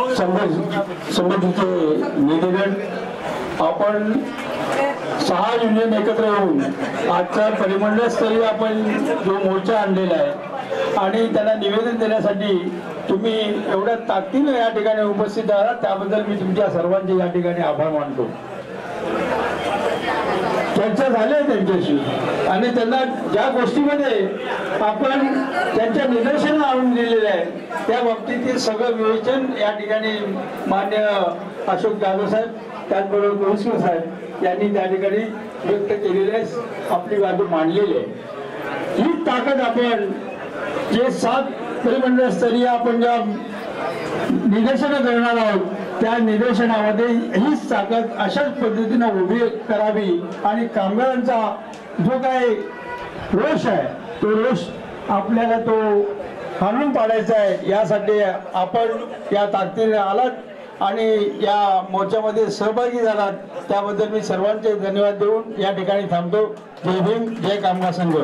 संघटनेचे निवेदन आपण 6 युनियन एकत्र येऊन आजचा परिमंडळ स्तरीय आपण जो मोर्चा आणलेला आहे आणि त्यांना निवेदन देण्यासाठी तुम्ही एवढ्या ताकदीने या ठिकाणी उपस्थित आहात त्याबद्दल मी तुमच्या सर्वांचे या ठिकाणी आभार मानतो। चर्चा झाली आहे त्यांच्याशी आणि त्यांना ज्या गोष्टीमध्ये आपण त्यांच्या निदर्शनं आणून दिलेले आहे त्या बाबतीतील सगळं विवेचन या ठिकाणी मान्य अशोक जाधव साहेब त्याचबरोबर कोळीकर साहेब यांनी त्या ठिकाणी व्यक्त केलेले आपली बाजू मांडलेली आहे। ही ताकद आपण जे 7 परिमंडळ स्तरीय आपण ज्या निदर्शनं करणार आहोत त्या निदर्शनामध्ये हीच ताकद अशाच पद्धतीने उभी करावी आणि कामगारांचा जो काही रोष आहे तो रोष आपल्याला तो हाणून पाडायचा आहे। यासाठी आपण या ताकदीने आलात आणि या मोर्चामध्ये सहभागी झालात त्याबद्दल मी सर्वांचे धन्यवाद देऊन या ठिकाणी थांबतो। जय भीम, जय कामगार संघ।